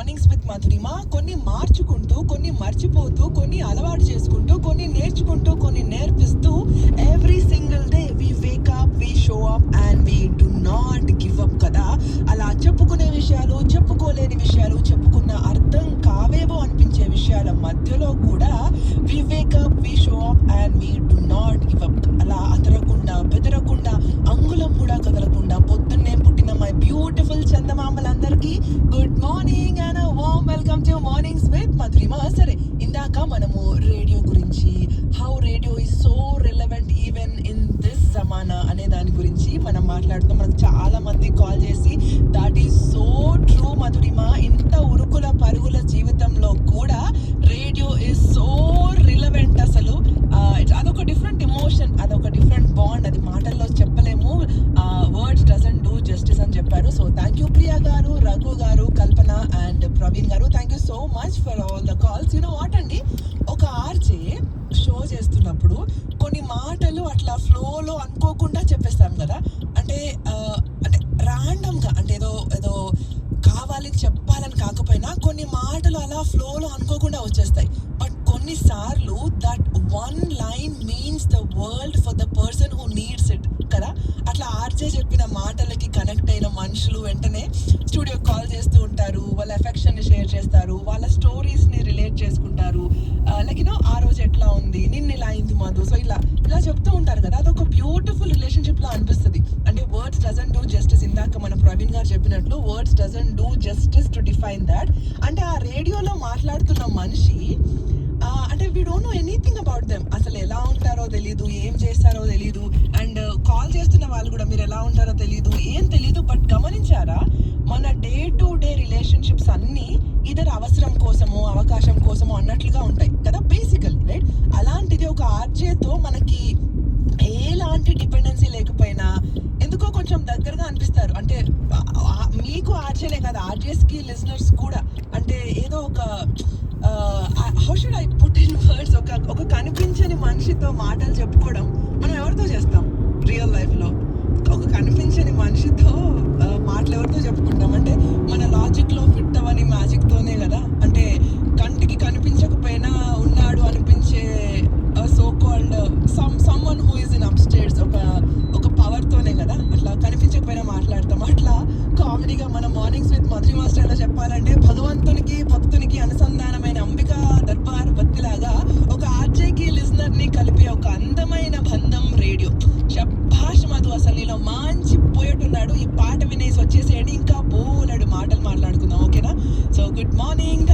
Mornings with మధురిమ. కొన్ని మార్చుకుంటూ, కొన్ని మర్చిపోతూ, కొన్ని అలవాటు చేసుకుంటూ, కొన్ని నేర్చుకుంటూ, కొన్ని నేర్పిస్తూ every single day we wake up, we show up and we do not give up కదా. అలా చెప్పుకునే విషయాలు, చెప్పుకోలేని విషయాలు, చెప్పుకున్న అర్థం కావేవో అనిపించే విషయాల మధ్యలో కూడా we wake up, we show up and we do not give up. అలా అదరకుండా, బెదరకుండా, అంగుళం కూడా కదలకుండా పొద్దున్నే పుట్టిన మై బ్యూటిఫుల్ చందమామలందరికీ good morning and warm welcome to mornings with Madhurima. సరే, ఇందాక మనము రేడియో గురించి, how radio is so relevant even in this జమానా అనే దాని గురించి మనం మాట్లాడుతాం. మనకు చాలా మంది కాల్ చేసి దాట్ ఈస్ సో ట్రూ మధురిమ. ఇంత ఉరుకుల పరుగుల జీవితంలో కూడా రేడియో ఈజ్ సో రిలవెంట్. అసలు అదొక డిఫరెంట్ ఎమోషన్, అదొక డిఫరెంట్ బాండ్. అది మాటల్లో చెప్పలేము. వర్డ్స్ డజంట్ డూ జస్టిస్ అని చెప్పారు. సో థ్యాంక్ యూ ప్రియా గారు, రఘు గారు, కల్పన అండ్ ప్రవీణ్ గారు. Thank you so much for all the calls. You know what అండి, ఒక ఆర్జే షో చేస్తున్నప్పుడు కొన్ని మాటలు అట్లా ఫ్లోలో అనుకోకుండా చెప్పేస్తాం కదా. అంటే ర్యాండమ్గా, అంటే ఏదో కావాలి చెప్పాలని కాకపోయినా కొన్ని మాటలు అలా ఫ్లోలో అనుకోకుండా వచ్చేస్తాయి. బట్ కొన్నిసార్లు that one line means the world for the person who needs it కదా. అట్లా ఆర్జే చెప్పిన మాటలకి కనెక్ట్ అయిన మనుషులు వెంటనే స్టూడియో కాల్ చేస్తూ ఉంటారు, వాళ్ళ ఎఫెక్షన్ని షేర్ చేస్తారు, వాళ్ళ స్టోరీస్ని రిలేట్ చేసుకుంటారు. లైక్ యూనో ఆ రోజు ఎట్లా ఉంది, నిన్న ఇలా అయింది మధు. సో ఇలా చెప్తూ ఉంటారు కదా. అదొక బ్యూటిఫుల్ రిలేషన్షిప్లో అనిపిస్తుంది. అంటే వర్డ్స్ డజంట్ డూ జస్టిస్. ఇందాక మన ప్రవీణ్ గారు చెప్పినట్లు words doesn't do justice to define that. అంటే ఆ రేడియోలో మాట్లాడుతున్న మనిషి అంటే we don't know anything about them. అసలు ఎలా ఉంటారో తెలీదు, ఏం చేస్తారో తెలీదు. అండ్ కాల్ చేస్తున్న వాళ్ళు కూడా మీరు ఎలా ఉంటారో తెలీదు, ఏం తెలీదు. బట్ గమనించారా, మన డే టు డే రిలేషన్షిప్స్ అన్నీ ఇద్దరు అవసరం కోసమో, అవకాశం కోసమో అన్నట్లుగా ఉంటాయి కదా బేసికల్, రైట్? అలాంటిది ఒక ఆర్జేతో మనకి ఎలాంటి డిపెండెన్సీ లేకపోయినా ఎందుకో కొంచెం దగ్గరగా అనిపిస్తారు. అంటే మీకు ఆర్జేనే కదా, ఆర్జేస్కి లిజనర్స్ కూడా. అంటే ఏదో ఒక how should I put in words, ఒక కనిపించని మనిషితో మాటలు చెప్పుకోవడం మనం ఎవరితో చేస్తాం రియల్ లైఫ్లో? ఒక కనిపించని మనిషితో మాటలు ఎవరితో చెప్పుకుంటాం? అంటే మన లాజిక్లో ఫిట్ అవ్వని మ్యాజిక్తోనే కదా. అంటే కంటికి కనిపించకపోయినా ఉన్నాడు అనిపించే so called someone who is in upstates, ఒక పవర్తోనే కదా అట్లా కనిపించకపోయినా మాట్లాడతాం. అట్లా కామెడీగా మన మార్నింగ్స్ విత్ మధురిమ స్టైల్లో చెప్పాలంటే భగవంతునికి భక్తునికి అనుసంధానమైన అంబికా దర్బార్ భక్తిలాగా ఒక ఆర్జేకి లిజనర్ని కలిపే ఒక అందమైన బంధం రేడియో. శభాష్ మధు, అసలు నీలో మంచి పోయేట్ ఉన్నాడు. ఈ పాట వినేసి వచ్చేసేయండి, ఇంకా బోలెడు మాటలు మాట్లాడుకుందాం, ఓకేనా? So good morning.